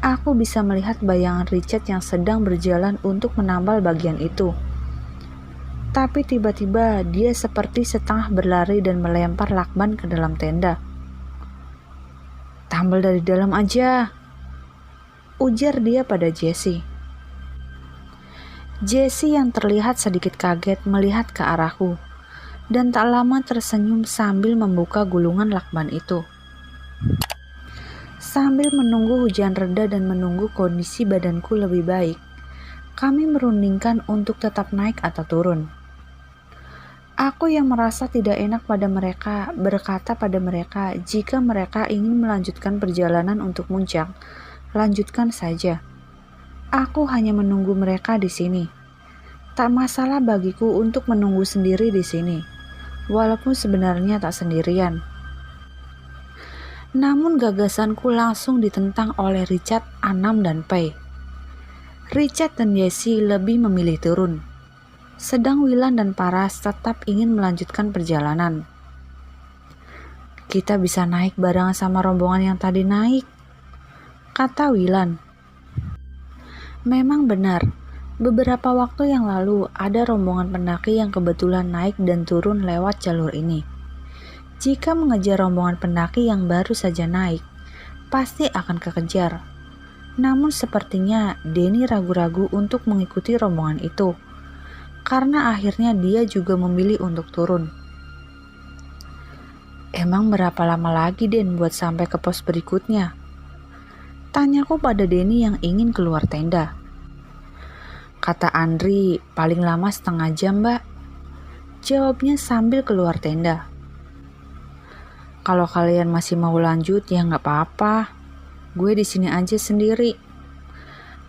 Aku bisa melihat bayangan Richard yang sedang berjalan untuk menambal bagian itu. Tapi tiba-tiba dia seperti setengah berlari dan melempar lakban ke dalam tenda. "Tambal dari dalam aja," ujar dia pada Jessie. Jessie yang terlihat sedikit kaget melihat ke arahku, dan tak lama tersenyum sambil membuka gulungan lakban itu. Sambil menunggu hujan reda dan menunggu kondisi badanku lebih baik, kami merundingkan untuk tetap naik atau turun. Aku yang merasa tidak enak pada mereka berkata pada mereka jika mereka ingin melanjutkan perjalanan untuk muncak, lanjutkan saja. Aku hanya menunggu mereka di sini. Tak masalah bagiku untuk menunggu sendiri di sini, walaupun sebenarnya tak sendirian. Namun gagasanku langsung ditentang oleh Richard, Anam, dan Pei. Richard dan Jessie lebih memilih turun, sedang Wilan dan Paras tetap ingin melanjutkan perjalanan. "Kita bisa naik barengan sama rombongan yang tadi naik," kata Wilan. Memang benar, beberapa waktu yang lalu ada rombongan pendaki yang kebetulan naik dan turun lewat jalur ini. Jika mengejar rombongan pendaki yang baru saja naik, pasti akan kekejar. Namun sepertinya Denny ragu-ragu untuk mengikuti rombongan itu, karena akhirnya dia juga memilih untuk turun. "Emang berapa lama lagi Den buat sampai ke pos berikutnya?" tanyaku pada Denny yang ingin keluar tenda. Kata Andri, "Paling lama setengah jam, Mbak," jawabnya sambil keluar tenda. "Kalau kalian masih mau lanjut ya nggak apa-apa. Gue di sini aja sendiri,"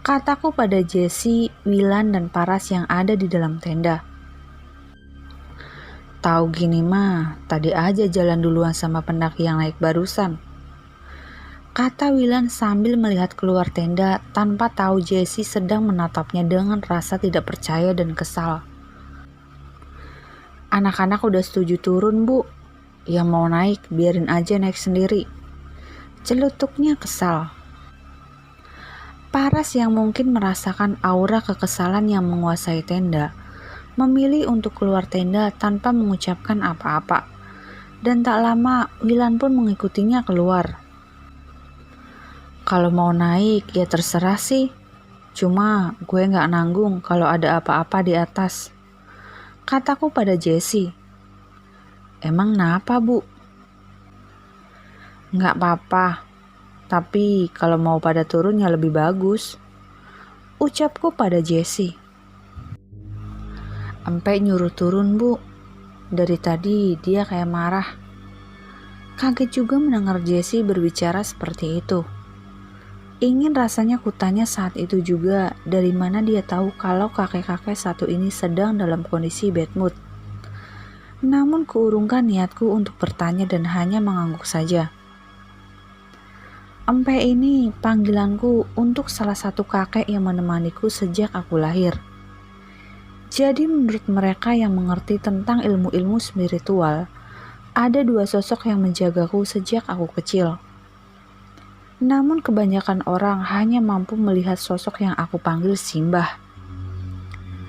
kataku pada Jessie, Wilan, dan Paras yang ada di dalam tenda. "Tahu gini mah, tadi aja jalan duluan sama pendaki yang naik barusan," kata Wilan sambil melihat keluar tenda tanpa tahu Jessie sedang menatapnya dengan rasa tidak percaya dan kesal. "Anak-anak udah setuju turun, Bu. Yang mau naik, biarin aja naik sendiri," celutuknya kesal. Paras yang mungkin merasakan aura kekesalan yang menguasai tenda, memilih untuk keluar tenda tanpa mengucapkan apa-apa. Dan tak lama, Wilan pun mengikutinya keluar. "Kalau mau naik, ya terserah sih. Cuma gue gak nanggung kalau ada apa-apa di atas," kataku pada Jessie. "Emang kenapa, Bu?" "Nggak apa-apa, tapi kalau mau pada turun ya lebih bagus," ucapku pada Jessie. "Empe nyuruh turun, Bu. Dari tadi dia kayak marah." Kaget juga mendengar Jessie berbicara seperti itu. Ingin rasanya kutanya saat itu juga dari mana dia tahu kalau kakek-kakek satu ini sedang dalam kondisi bad mood. Namun kuurungkan niatku untuk bertanya dan hanya mengangguk saja. Empe ini panggilanku untuk salah satu kakek yang menemaniku sejak aku lahir. Jadi menurut mereka yang mengerti tentang ilmu-ilmu spiritual, ada dua sosok yang menjagaku sejak aku kecil. Namun kebanyakan orang hanya mampu melihat sosok yang aku panggil Simbah.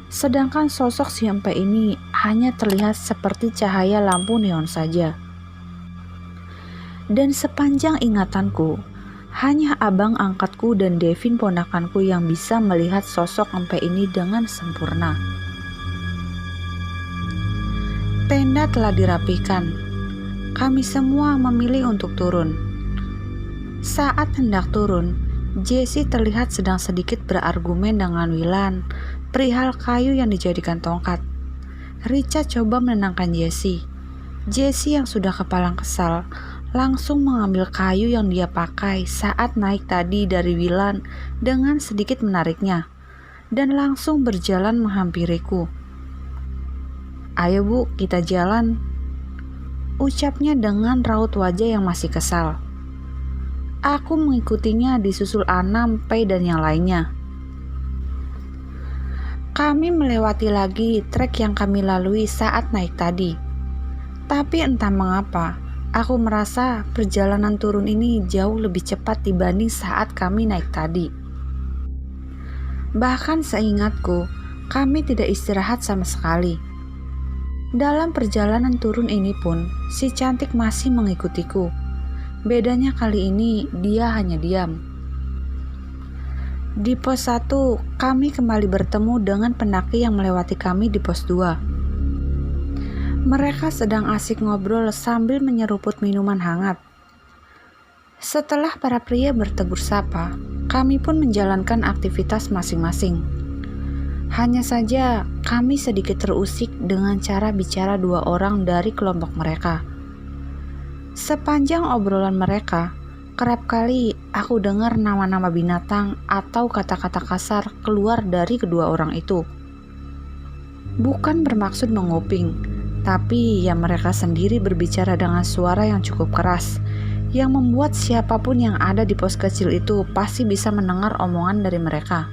Sedangkan sosok si Empe ini hanya terlihat seperti cahaya lampu neon saja. Dan sepanjang ingatanku, hanya abang angkatku dan Devin ponakanku yang bisa melihat sosok Empe ini dengan sempurna. Tenda telah dirapikan. Kami semua memilih untuk turun. Saat hendak turun, Jessie terlihat sedang sedikit berargumen dengan Wilan perihal kayu yang dijadikan tongkat. Richard coba menenangkan Jessie. Jessie yang sudah kepalang kesal langsung mengambil kayu yang dia pakai saat naik tadi dari Wilan dengan sedikit menariknya dan langsung berjalan menghampiriku. "Ayo Bu, kita jalan," ucapnya dengan raut wajah yang masih kesal. Aku mengikutinya disusul Anam, Pei, dan yang lainnya. Kami melewati lagi trek yang kami lalui saat naik tadi. Tapi entah mengapa, Aku merasa perjalanan turun ini jauh lebih cepat dibanding saat kami naik tadi. Bahkan seingatku, kami tidak istirahat sama sekali. Dalam perjalanan turun ini pun, si cantik masih mengikutiku. Bedanya kali ini dia hanya diam. Di pos 1, kami kembali bertemu dengan pendaki yang melewati kami di pos 2. Mereka sedang asik ngobrol sambil menyeruput minuman hangat. Setelah para pria bertegur sapa, kami pun menjalankan aktivitas masing-masing. Hanya saja kami sedikit terusik dengan cara bicara 2 orang dari kelompok mereka. Sepanjang obrolan mereka, kerap kali aku dengar nama-nama binatang atau kata-kata kasar keluar dari kedua orang itu. Bukan bermaksud menguping, tapi ya mereka sendiri berbicara dengan suara yang cukup keras, yang membuat siapapun yang ada di pos kecil itu pasti bisa mendengar omongan dari mereka.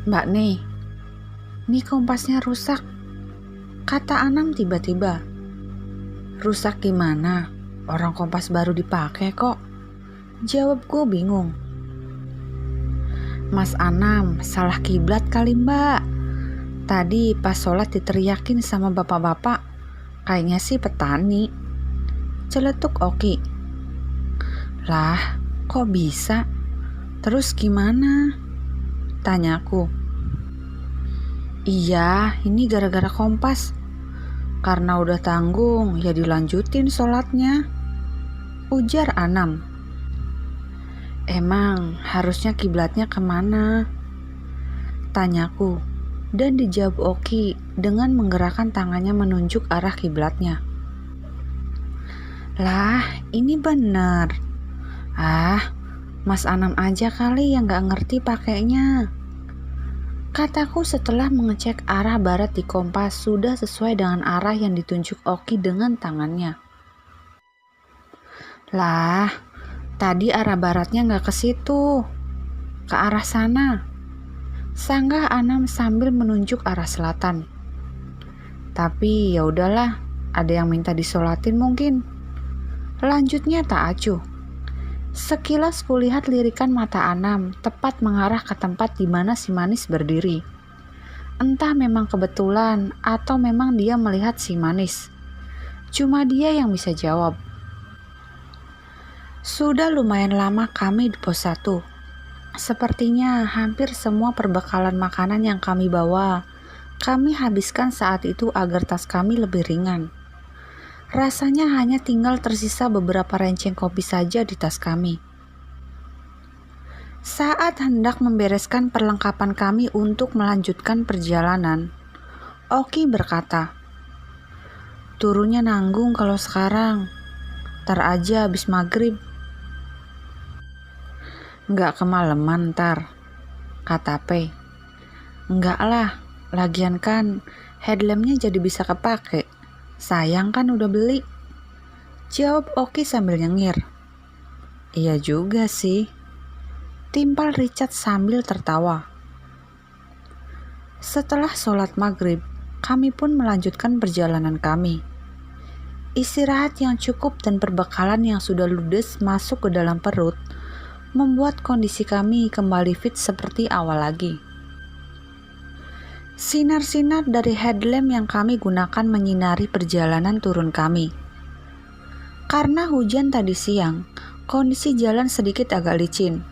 "Mbak nih kompasnya rusak," kata Anam tiba-tiba. "Rusak gimana? Orang kompas baru dipakai kok," jawabku bingung. "Mas Anam salah kiblat kali mbak. Tadi pas sholat diteriakin sama bapak-bapak, kayaknya sih petani," celetuk Oki. "Lah kok bisa? Terus gimana?" tanyaku. "Iya, ini gara-gara kompas. Karena udah tanggung, ya dilanjutin sholatnya," ujar Anam. "Emang harusnya kiblatnya kemana?" tanyaku, dan dijawab Oki dengan menggerakkan tangannya menunjuk arah kiblatnya. "Lah, ini bener. Mas Anam aja kali yang gak ngerti pakainya," kataku setelah mengecek arah barat di kompas sudah sesuai dengan arah yang ditunjuk Oki dengan tangannya. "Lah, tadi arah baratnya gak ke situ, ke arah sana," sanggah Anam sambil menunjuk arah selatan. "Tapi ya udahlah, ada yang minta disolatin mungkin," lanjutnya tak acuh. Sekilas kulihat lirikan mata Anam tepat mengarah ke tempat di mana si manis berdiri. Entah memang kebetulan atau memang dia melihat si manis. Cuma dia yang bisa jawab. Sudah lumayan lama kami di pos 1. Sepertinya hampir semua perbekalan makanan yang kami bawa, kami habiskan saat itu agar tas kami lebih ringan. Rasanya hanya tinggal tersisa beberapa renceng kopi saja di tas kami. Saat hendak membereskan perlengkapan kami untuk melanjutkan perjalanan, Oki berkata, "Turunnya nanggung kalau sekarang. Ntar aja habis maghrib." "Nggak kemalaman ntar," kata P. "Nggak lah, lagian kan headlampnya jadi bisa kepake. Sayang kan udah beli," jawab Oki sambil nyengir. "Iya juga sih," timpal Richard sambil tertawa. Setelah sholat maghrib, kami pun melanjutkan perjalanan kami. Istirahat yang cukup dan perbekalan yang sudah ludes masuk ke dalam perut membuat kondisi kami kembali fit seperti awal lagi. Sinar-sinar dari headlamp yang kami gunakan menyinari perjalanan turun kami. Karena hujan tadi siang, kondisi jalan sedikit agak licin.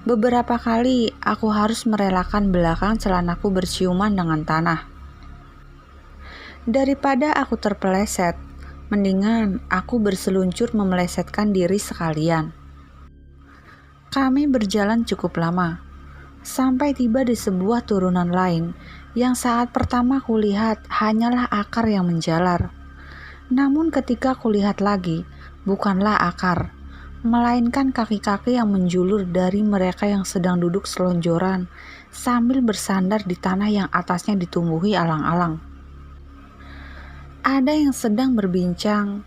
Beberapa kali aku harus merelakan belakang celanaku berciuman dengan tanah. Daripada aku terpeleset, mendingan aku berseluncur memelesetkan diri sekalian. Kami berjalan cukup lama, sampai tiba di sebuah turunan lain yang saat pertama kulihat hanyalah akar yang menjalar. Namun ketika kulihat lagi, bukanlah akar, melainkan kaki-kaki yang menjulur dari mereka yang sedang duduk selonjoran sambil bersandar di tanah yang atasnya ditumbuhi alang-alang. Ada yang sedang berbincang,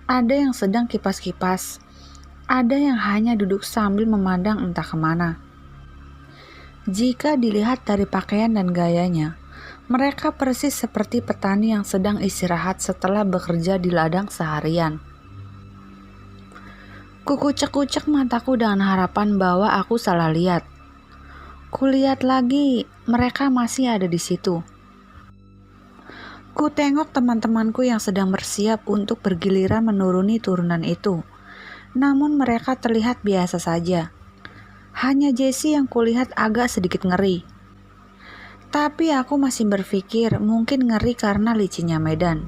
ada yang sedang kipas-kipas, ada yang hanya duduk sambil memandang entah kemana. Jika dilihat dari pakaian dan gayanya, Mereka persis seperti petani yang sedang istirahat setelah bekerja di ladang seharian. Kukucek-kucek mataku dengan harapan bahwa aku salah lihat. Kulihat lagi, mereka masih ada di situ. Ku tengok teman-temanku yang sedang bersiap untuk bergiliran menuruni turunan itu. Namun mereka terlihat biasa saja. Hanya Jessie yang kulihat agak sedikit ngeri. Tapi aku masih berpikir mungkin ngeri karena licinnya medan.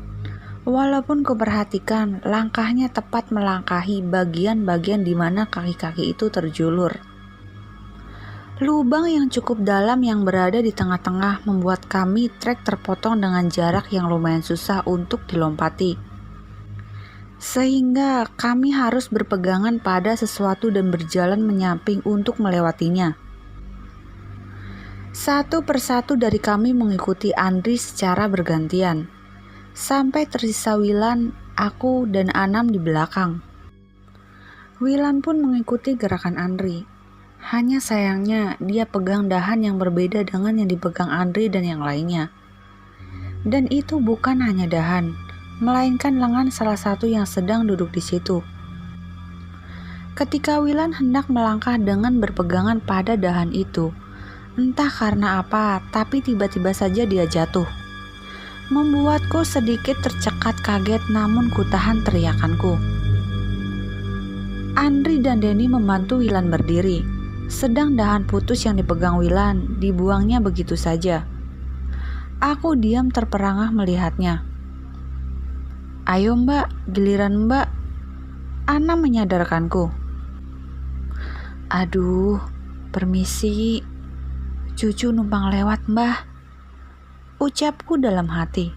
Walaupun kuperhatikan langkahnya tepat melangkahi bagian-bagian di mana kaki-kaki itu terjulur. Lubang yang cukup dalam yang berada di tengah-tengah membuat kami trek terpotong dengan jarak yang lumayan susah untuk dilompati. Sehingga kami harus berpegangan pada sesuatu dan berjalan menyamping untuk melewatinya. Satu persatu dari kami mengikuti Andri secara bergantian. Sampai tersisa Wilan, aku, dan Anam di belakang. Wilan pun mengikuti gerakan Andri. Hanya sayangnya dia pegang dahan yang berbeda dengan yang dipegang Andri dan yang lainnya. Dan itu bukan hanya dahan, melainkan lengan salah satu yang sedang duduk di situ. Ketika Wilan hendak melangkah dengan berpegangan pada dahan itu, entah karena apa, tapi tiba-tiba saja dia jatuh. Membuatku sedikit tercekat kaget, namun kutahan teriakanku. Andri dan Denny membantu Wilan berdiri, sedang dahan putus yang dipegang Wilan dibuangnya begitu saja. Aku diam terperangah melihatnya. "Ayo mbak, giliran mbak," Ana menyadarkanku. "Aduh, permisi, cucu numpang lewat mbah," ucapku dalam hati.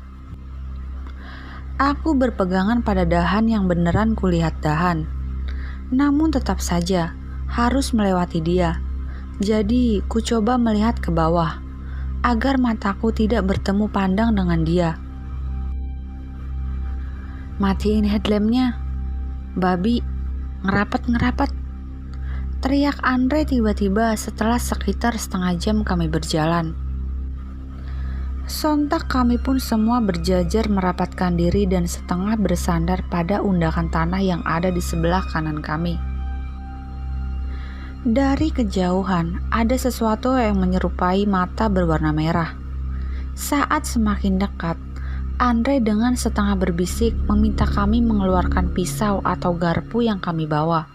Aku berpegangan pada dahan yang beneran kulihat dahan. Namun tetap saja harus melewati dia. Jadi ku coba melihat ke bawah agar mataku tidak bertemu pandang dengan dia. "Matiin headlampnya, babi, ngerapat-ngerapat," teriak Andre tiba-tiba setelah sekitar setengah jam kami berjalan. Sontak kami pun semua berjajar merapatkan diri dan setengah bersandar pada undakan tanah yang ada di sebelah kanan kami. Dari kejauhan ada sesuatu yang menyerupai mata berwarna merah. Saat semakin dekat, Andre dengan setengah berbisik meminta kami mengeluarkan pisau atau garpu yang kami bawa.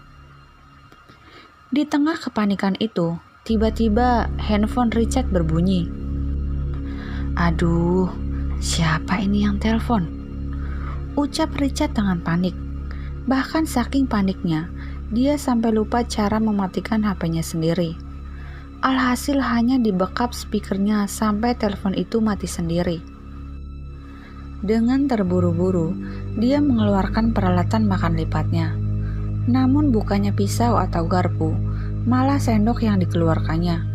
Di tengah kepanikan itu, tiba-tiba handphone Richard berbunyi. "Aduh, siapa ini yang telepon?" ucap Richard dengan panik. Bahkan saking paniknya, dia sampai lupa cara mematikan HP-nya sendiri. Alhasil hanya dibekap speakernya sampai telepon itu mati sendiri. Dengan terburu-buru, dia mengeluarkan peralatan makan lipatnya. Namun bukannya pisau atau garpu, malah sendok yang dikeluarkannya.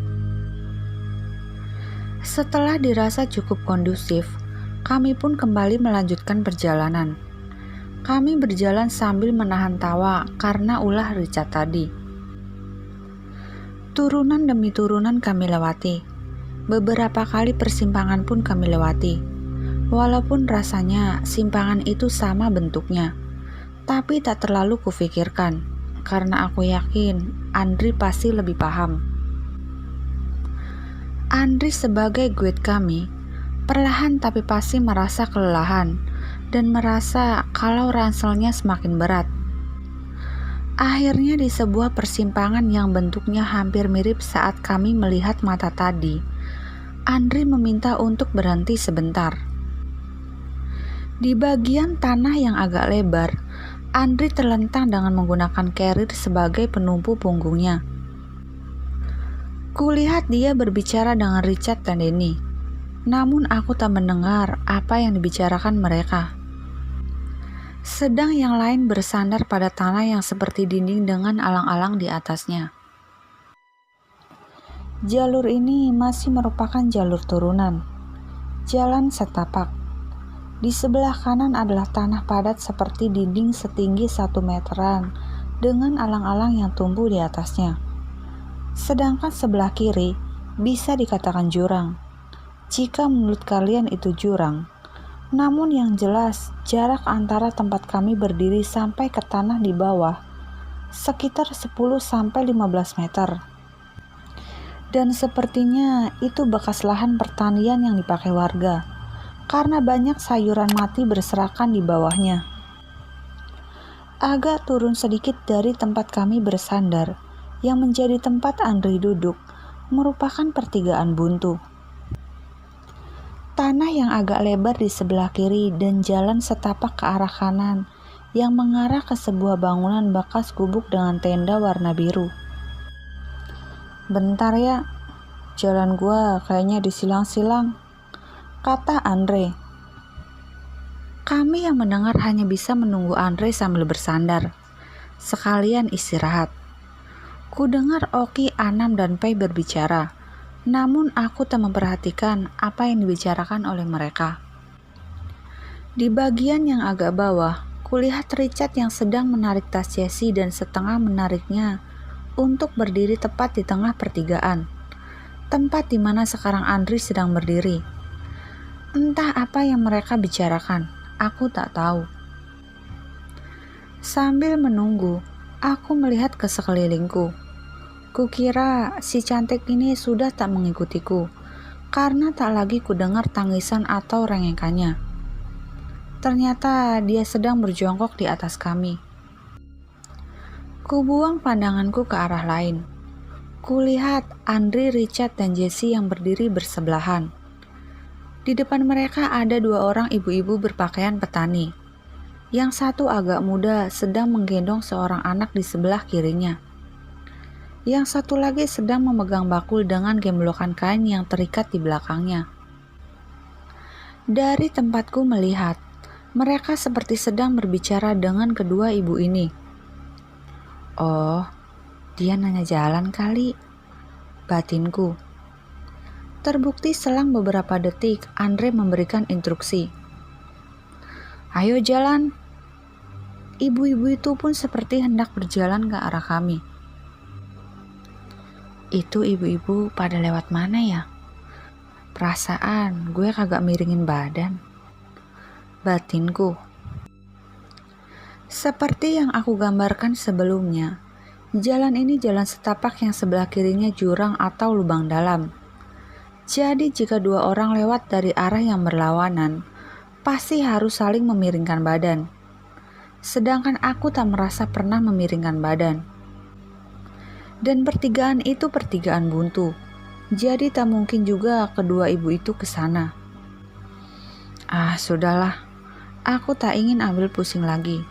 Setelah dirasa cukup kondusif, kami pun kembali melanjutkan perjalanan. Kami berjalan sambil menahan tawa karena ulah Richard tadi. Turunan demi turunan kami lewati. Beberapa kali persimpangan pun kami lewati. Walaupun rasanya simpangan itu sama bentuknya, tapi tak terlalu kufikirkan, karena aku yakin Andri pasti lebih paham. Andri sebagai guide kami, perlahan tapi pasti merasa kelelahan dan merasa kalau ranselnya semakin berat. Akhirnya di sebuah persimpangan yang bentuknya hampir mirip saat kami melihat mata tadi, Andri meminta untuk berhenti sebentar. Di bagian tanah yang agak lebar, Andri terlentang dengan menggunakan carrier sebagai penumpu punggungnya. Kulihat dia berbicara dengan Richard dan Denny, namun aku tak mendengar apa yang dibicarakan mereka. Sedang yang lain bersandar pada tanah yang seperti dinding dengan alang-alang di atasnya. Jalur ini masih merupakan jalur turunan. Jalan setapak. Di sebelah kanan adalah tanah padat seperti dinding setinggi 1 meteran dengan alang-alang yang tumbuh di atasnya. Sedangkan sebelah kiri bisa dikatakan jurang. jika menurut kalian itu jurang. Namun yang jelas, jarak antara tempat kami berdiri sampai ke tanah di bawah sekitar 10-15 meter. Dan sepertinya itu bekas lahan pertanian yang dipakai warga, karena banyak sayuran mati berserakan di bawahnya. Agak turun sedikit dari tempat kami bersandar, yang menjadi tempat Andri duduk, merupakan pertigaan buntu. Tanah yang agak lebar di sebelah kiri dan jalan setapak ke arah kanan yang mengarah ke sebuah bangunan bekas gubuk dengan tenda warna biru. "Bentar ya, jalan gua kayaknya disilang-silang," kata Andre. Kami yang mendengar hanya bisa menunggu Andre sambil bersandar, sekalian istirahat. Ku dengar Oki, Anam, dan Pei berbicara. Namun aku tak memperhatikan apa yang dibicarakan oleh mereka. Di bagian yang agak bawah, kulihat Richard yang sedang menarik tas Jessie dan setengah menariknya untuk berdiri tepat di tengah pertigaan, tempat di mana sekarang Andri sedang berdiri. Entah apa yang mereka bicarakan, aku tak tahu. Sambil menunggu, aku melihat ke sekelilingku. Kukira si cantik ini sudah tak mengikutiku, karena tak lagi kudengar tangisan atau rengekannya. Ternyata dia sedang berjongkok di atas kami. Kubuang pandanganku ke arah lain. Kulihat Andri, Richard, dan Jessie yang berdiri bersebelahan. Di depan mereka ada 2 orang ibu-ibu berpakaian petani. Yang satu agak muda sedang menggendong seorang anak di sebelah kirinya. Yang satu lagi sedang memegang bakul dengan gemblokan kain yang terikat di belakangnya. Dari tempatku melihat, mereka seperti sedang berbicara dengan kedua ibu ini. "Oh, dia nanya jalan kali," batinku. Terbukti selang beberapa detik, Andre memberikan instruksi. "Ayo jalan." Ibu-ibu itu pun seperti hendak berjalan ke arah kami. Itu ibu-ibu pada lewat mana ya? Perasaan gue kagak miringin badan, batinku. Seperti yang aku gambarkan sebelumnya, jalan ini jalan setapak yang sebelah kirinya jurang atau lubang dalam. Jadi jika 2 orang lewat dari arah yang berlawanan, pasti harus saling memiringkan badan. Sedangkan aku tak merasa pernah memiringkan badan. Dan pertigaan itu pertigaan buntu, jadi tak mungkin juga kedua ibu itu ke sana. Sudahlah, aku tak ingin ambil pusing lagi.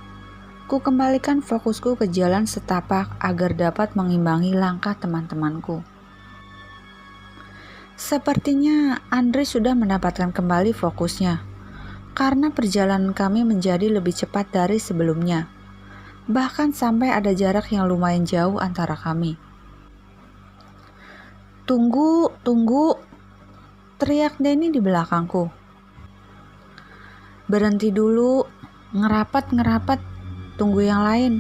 Ku kembalikan fokusku ke jalan setapak agar dapat mengimbangi langkah teman-temanku. Sepertinya Andre sudah mendapatkan kembali fokusnya, karena perjalanan kami menjadi lebih cepat dari sebelumnya. Bahkan sampai ada jarak yang lumayan jauh antara kami. Tunggu, teriak Denny di belakangku. "Berhenti dulu, ngerapat, tunggu yang lain,"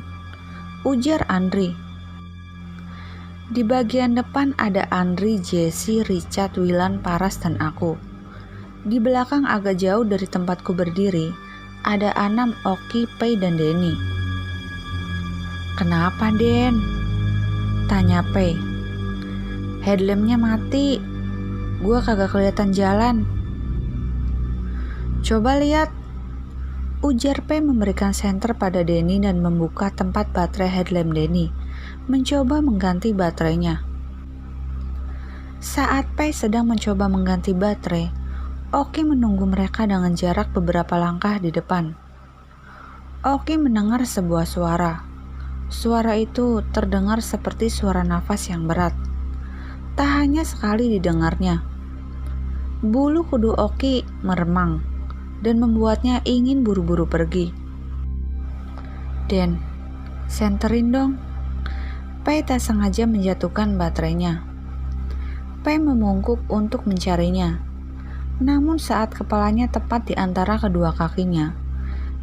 ujar Andri. Di bagian depan ada Andri, Jessie, Richard, Wilan, Paras, dan aku. Di belakang agak jauh dari tempatku berdiri, ada Anam, Oki, Pei, dan Denny. "Kenapa, Den?" tanya Pei. "Headlampnya mati, gua kagak kelihatan jalan." "Coba lihat," ujar Pei memberikan senter pada Denny dan membuka tempat baterai headlamp Denny, mencoba mengganti baterainya. Saat Pei sedang mencoba mengganti baterai, Oki menunggu mereka dengan jarak beberapa langkah di depan. Oki mendengar sebuah suara. Suara itu terdengar seperti suara nafas yang berat. Tak hanya sekali didengarnya. Bulu kudu Oki meremang dan membuatnya ingin buru-buru pergi. "Den, senterin dong." Pei tak sengaja menjatuhkan baterainya. Pei memungkuk untuk mencarinya. Namun saat kepalanya tepat di antara kedua kakinya,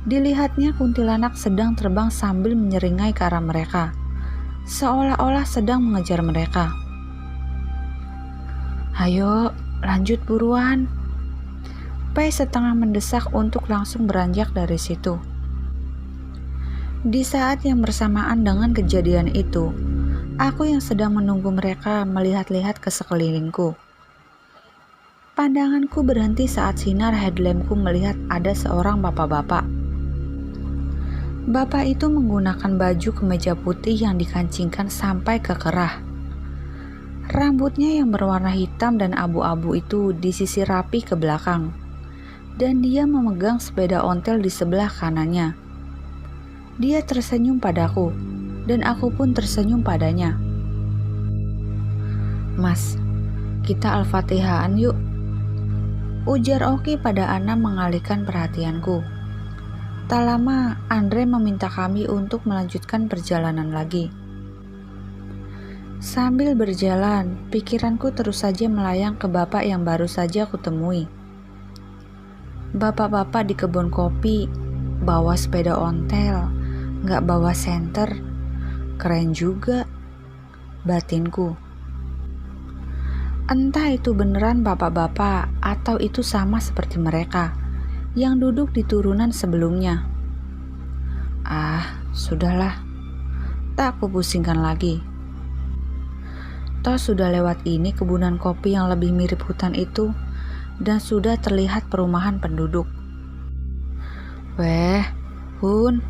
dilihatnya kuntilanak sedang terbang sambil menyeringai ke arah mereka, seolah-olah sedang mengejar mereka. "Ayo, lanjut buruan. Pai setengah mendesak untuk langsung beranjak dari situ. Di saat yang bersamaan dengan kejadian itu, aku yang sedang menunggu mereka melihat-lihat ke sekelilingku. Pandanganku berhenti saat sinar headlampku melihat ada seorang bapak-bapak. Bapak itu menggunakan baju kemeja putih yang dikancingkan sampai ke kerah. Rambutnya yang berwarna hitam dan abu-abu itu disisir rapi ke belakang, dan dia memegang sepeda ontel di sebelah kanannya. Dia tersenyum padaku, dan aku pun tersenyum padanya. "Mas, kita Al-Fatihaan yuk," ujar Oki pada Ana mengalihkan perhatianku. Tak lama, Andre meminta kami untuk melanjutkan perjalanan lagi. Sambil berjalan, pikiranku terus saja melayang ke bapak yang baru saja kutemui. Bapak-bapak di kebun kopi, bawa sepeda ontel, gak bawa senter. Keren juga, batinku. Entah itu beneran bapak-bapak atau itu sama seperti mereka yang duduk di turunan sebelumnya. Sudahlah, tak kupusingkan lagi. Toh sudah lewat ini kebunan kopi yang lebih mirip hutan itu, dan sudah terlihat perumahan penduduk. "Weh, Hun,"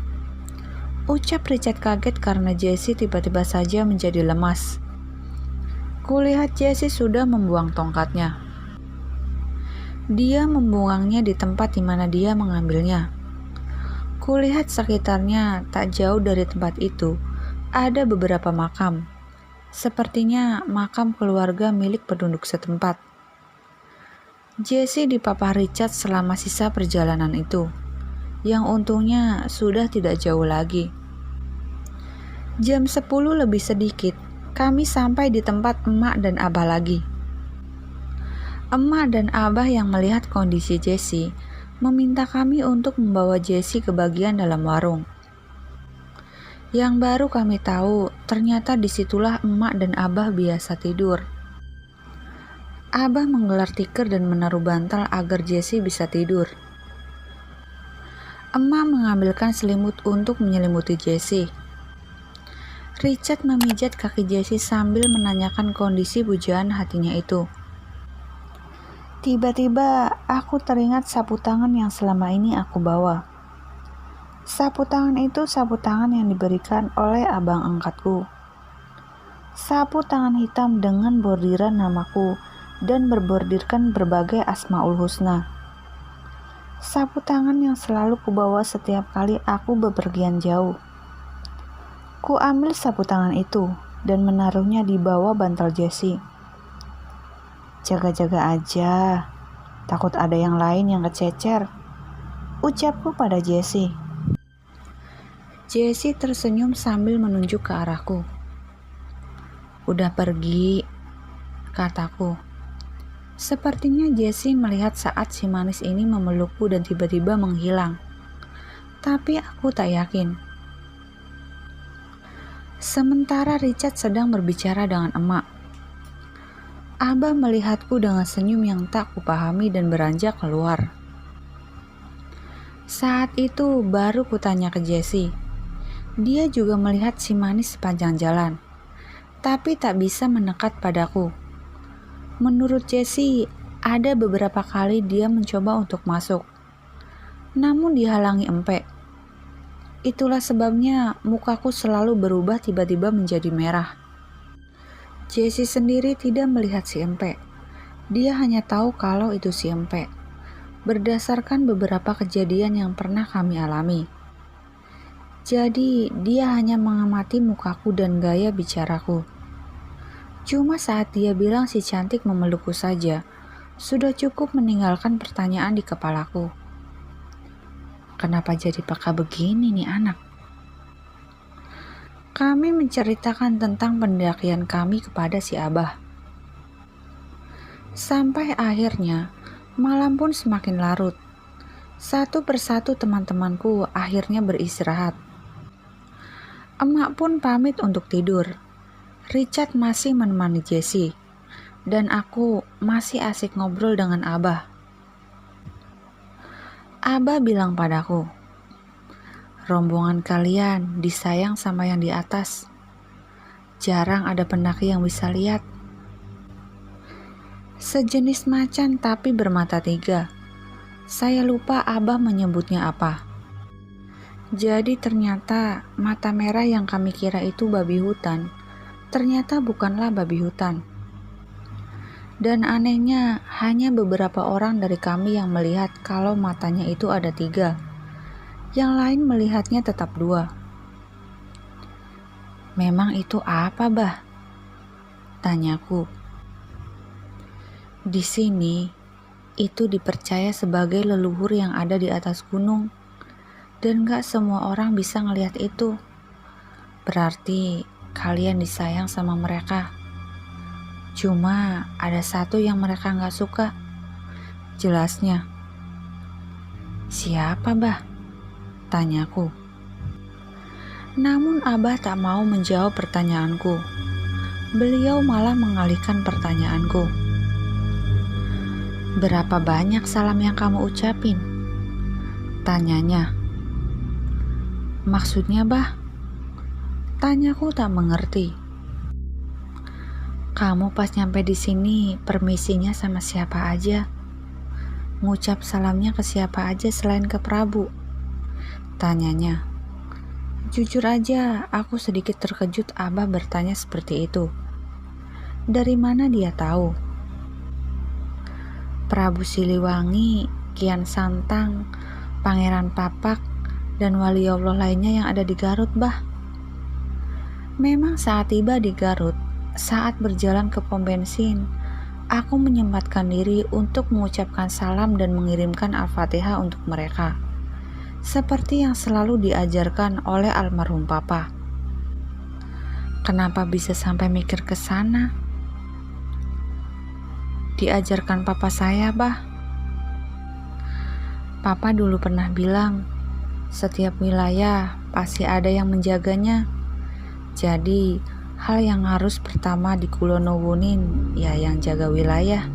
ucap Richard kaget karena Jessie tiba-tiba saja menjadi lemas. Kulihat Jessie sudah membuang tongkatnya. Dia membuangnya di tempat di mana dia mengambilnya. Kulihat sekitarnya tak jauh dari tempat itu ada beberapa makam. Sepertinya makam keluarga milik penduduk setempat. Jessie dipapah Richard selama sisa perjalanan itu, yang untungnya sudah tidak jauh lagi. Jam 10 lebih sedikit, kami sampai di tempat emak dan abah lagi. Emak dan abah yang melihat kondisi Jessie meminta kami untuk membawa Jessie ke bagian dalam warung. Yang baru kami tahu, ternyata disitulah emak dan abah biasa tidur. Abah menggelar tikar dan menaruh bantal agar Jessie bisa tidur. Emak mengambilkan selimut untuk menyelimuti Jessie. Richard memijat kaki Jessie sambil menanyakan kondisi pujaan hatinya itu. Tiba-tiba aku teringat sapu tangan yang selama ini aku bawa. Sapu tangan itu sapu tangan yang diberikan oleh abang angkatku. Sapu tangan hitam dengan bordiran namaku dan berbordirkan berbagai asmaul husna. Sapu tangan yang selalu kubawa setiap kali aku bepergian jauh. Ku ambil sapu tangan itu dan menaruhnya di bawah bantal Jessie. "Jaga-jaga aja, takut ada yang lain yang kececer," ucapku pada Jessie. Jessie tersenyum sambil menunjuk ke arahku. "Udah pergi," kataku. Sepertinya Jessie melihat saat si manis ini memelukku dan tiba-tiba menghilang. Tapi aku tak yakin. Sementara Richard sedang berbicara dengan emak. Abah melihatku dengan senyum yang tak kupahami dan beranjak keluar. Saat itu baru kutanya ke Jessie. Dia juga melihat si manis sepanjang jalan, tapi tak bisa mendekat padaku. Menurut Jessie, ada beberapa kali dia mencoba untuk masuk, namun dihalangi empek. Itulah sebabnya mukaku selalu berubah tiba-tiba menjadi merah. Jessie sendiri tidak melihat si empek. Dia hanya tahu kalau itu si empek, berdasarkan beberapa kejadian yang pernah kami alami. Jadi dia hanya mengamati mukaku dan gaya bicaraku. Cuma saat dia bilang si cantik memelukku saja, sudah cukup meninggalkan pertanyaan di kepalaku. Kenapa jadi peka begini nih anak? Kami menceritakan tentang pendakian kami kepada si Abah. Sampai akhirnya malam pun semakin larut. Satu persatu teman-temanku akhirnya beristirahat. Emak pun pamit untuk tidur. Richard masih menemani Jessie. dan aku masih asik ngobrol dengan Abah. Abah bilang padaku, rombongan kalian disayang sama yang di atas. Jarang ada pendaki yang bisa lihat. Sejenis macan tapi bermata tiga. Saya lupa Abah menyebutnya apa. Jadi ternyata mata merah yang kami kira itu babi hutan, ternyata bukanlah babi hutan. Dan anehnya hanya beberapa orang dari kami yang melihat kalau matanya itu ada 3. Yang lain melihatnya tetap 2. Memang itu apa, Bah? Tanyaku. Di sini, itu dipercaya sebagai leluhur yang ada di atas gunung. Dan gak semua orang bisa ngelihat itu. Berarti kalian disayang sama mereka. Cuma ada satu yang mereka gak suka. Jelasnya. Siapa, Bah? Tanyaku. Namun Abah tak mau menjawab pertanyaanku. Beliau malah mengalihkan pertanyaanku. Berapa banyak salam yang kamu ucapin? Tanyanya. Maksudnya, Bah? Tanyaku tak mengerti. Kamu pas nyampe di sini permisinya sama siapa aja? Ngucap salamnya ke siapa aja selain ke Prabu? Tanyanya. Jujur aja, aku sedikit terkejut Abah bertanya seperti itu. Dari mana dia tahu? Prabu Siliwangi, Kian Santang, Pangeran Papak, dan wali Allah lainnya yang ada di Garut, Bah. Memang saat tiba di Garut, saat berjalan ke pom bensin, aku menyempatkan diri untuk mengucapkan salam dan mengirimkan Al-Fatihah untuk mereka. Seperti yang selalu diajarkan oleh almarhum Papa. Kenapa bisa sampai mikir ke sana? Diajarkan Papa saya, Bah. Papa dulu pernah bilang, setiap wilayah pasti ada yang menjaganya. Jadi, hal yang harus pertama dikulonowunin ya yang jaga wilayah.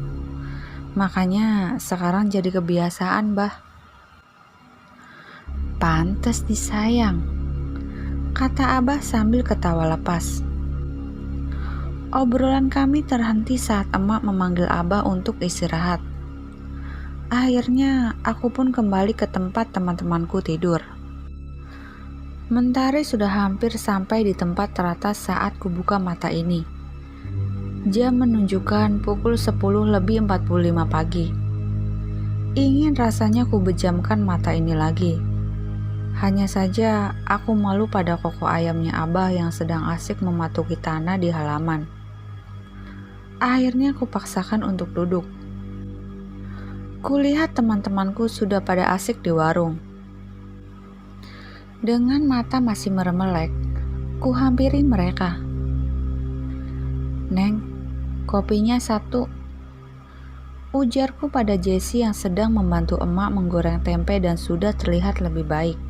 Makanya sekarang jadi kebiasaan, Bah. Pantes disayang, kata Abah sambil ketawa lepas. Obrolan kami terhenti saat emak memanggil Abah untuk istirahat. Akhirnya aku pun kembali ke tempat teman-temanku tidur. Mentari sudah hampir sampai di tempat teratas saat kubuka mata ini. Jam menunjukkan pukul 10:45 pagi. Ingin rasanya ku bejamkan mata ini lagi. Hanya saja aku malu pada koko ayamnya Abah yang sedang asik mematuki tanah di halaman. Akhirnya kupaksakan untuk duduk. Kulihat teman-temanku sudah pada asik di warung. Dengan mata masih meremelek, kuhampiri mereka. Neng, kopinya 1. Ujarku pada Jessie yang sedang membantu emak menggoreng tempe dan sudah terlihat lebih baik.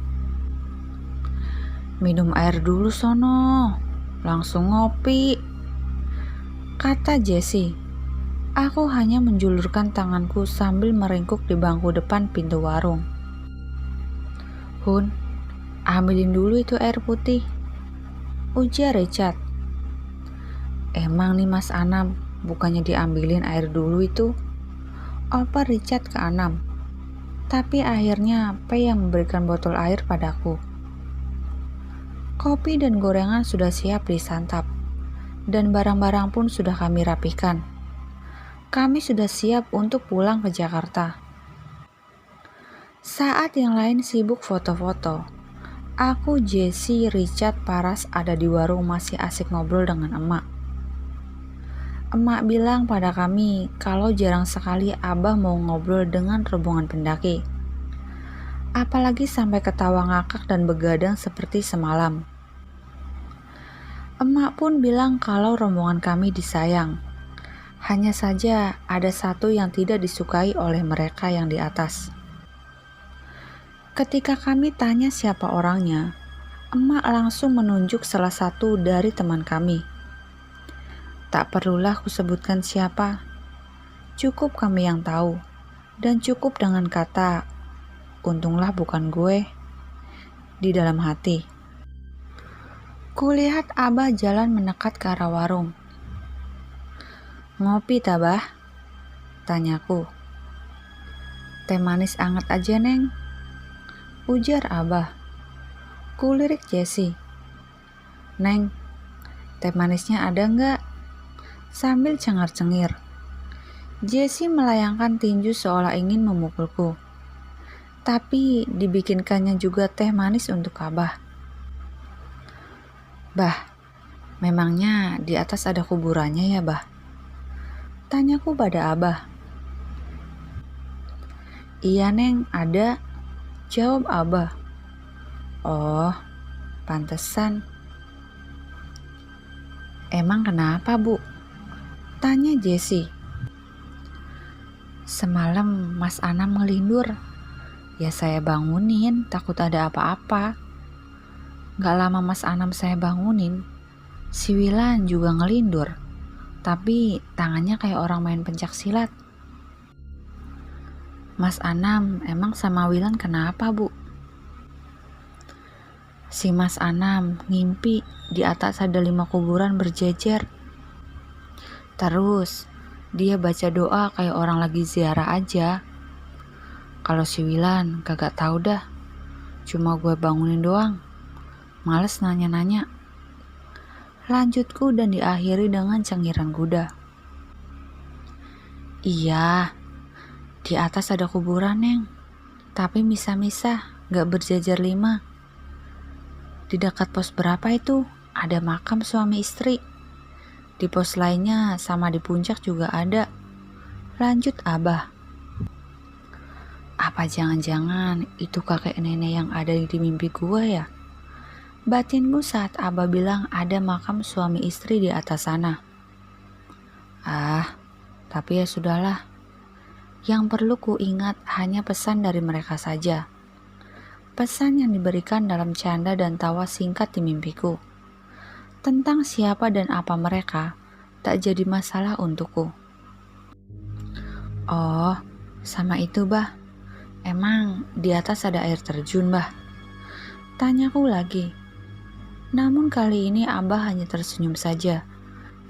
Minum air dulu sono, langsung ngopi, kata Jessie. Aku hanya menjulurkan tanganku sambil meringkuk di bangku depan pintu warung. Hun, ambilin dulu itu air putih, ujar Richard. Emang nih Mas Anam, bukannya diambilin air dulu itu? Oper Richard ke Anam. Tapi akhirnya P yang memberikan botol air padaku. Kopi dan gorengan sudah siap disantap. Dan barang-barang pun sudah kami rapihkan. Kami sudah siap untuk pulang ke Jakarta. Saat yang lain sibuk foto-foto, aku, Jessie, Richard, Paras ada di warung masih asik ngobrol dengan emak. Emak bilang pada kami kalau jarang sekali Abah mau ngobrol dengan rombongan pendaki. Apalagi sampai ketawa ngakak dan begadang seperti semalam. Emak pun bilang kalau rombongan kami disayang. Hanya saja ada satu yang tidak disukai oleh mereka yang di atas. Ketika kami tanya siapa orangnya, emak langsung menunjuk salah satu dari teman kami. Tak perlulah kusebutkan siapa, cukup kami yang tahu, dan cukup dengan kata, untunglah bukan gue, di dalam hati. Kulihat Abah jalan mendekat ke arah warung. Ngopi tabah? Tanyaku. Teh manis anget aja neng, ujar Abah. Kulirik Jessie. Neng, teh manisnya ada nggak? Sambil cengar-cengir. Jessie melayangkan tinju seolah ingin memukulku. Tapi dibikinkannya juga teh manis untuk Abah. Bah, memangnya di atas ada kuburannya ya, Bah? Tanyaku pada Abah. Iya, Neng, ada. Jawab Abah. Oh, pantesan. Emang kenapa, Bu? Tanya Jessie. Semalam Mas Anam ngelindur. Ya saya bangunin, takut ada apa-apa. Gak lama Mas Anam saya bangunin, si Wilan juga ngelindur. Tapi tangannya kayak orang main pencak silat. Mas Anam emang sama Wilan kenapa, Bu? Si Mas Anam ngimpi di atas ada 5 kuburan berjejer. Terus dia baca doa kayak orang lagi ziarah aja. Kalau si Wilan kagak tahu dah. Cuma gue bangunin doang. Males nanya-nanya. Lanjutku dan diakhiri dengan cengiran kuda. Iya, di atas ada kuburan, Neng. Tapi misah-misah, gak berjajar 5. Di dekat pos berapa itu ada makam suami istri. Di pos lainnya sama di puncak juga ada. Lanjut Abah. Apa jangan-jangan itu kakek nenek yang ada di mimpi gue ya? Batinku saat Abah bilang ada makam suami istri di atas sana. Tapi ya sudahlah. Yang perlu ku ingat hanya pesan dari mereka saja. Pesan yang diberikan dalam canda dan tawa singkat di mimpiku. Tentang siapa dan apa mereka tak jadi masalah untukku. Oh, sama itu, Bah. Emang di atas ada air terjun, Bah? Tanyaku lagi. Namun kali ini Abah hanya tersenyum saja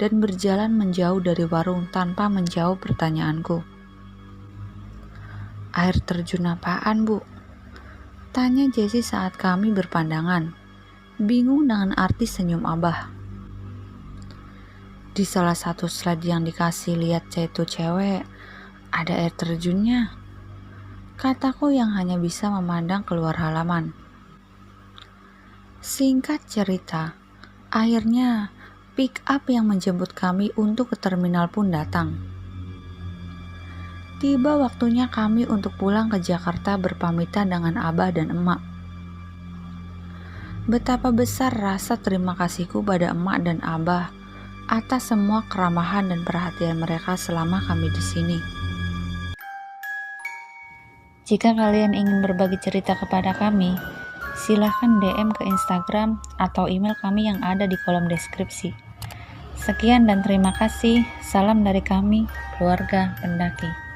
dan berjalan menjauh dari warung tanpa menjawab pertanyaanku. Air terjun apaan, Bu? Tanya Jessie saat kami berpandangan, bingung dengan arti senyum Abah. Di salah satu slide yang dikasih lihat itu cewek, ada air terjunnya. Kataku yang hanya bisa memandang keluar halaman. Singkat cerita, akhirnya pick up yang menjemput kami untuk ke terminal pun datang. Tiba waktunya kami untuk pulang ke Jakarta berpamitan dengan Abah dan Emak. Betapa besar rasa terima kasihku pada Emak dan Abah atas semua keramahan dan perhatian mereka selama kami di sini. Jika kalian ingin berbagi cerita kepada kami, silahkan DM ke Instagram atau email kami yang ada di kolom deskripsi. Sekian dan terima kasih. Salam dari kami, keluarga pendaki.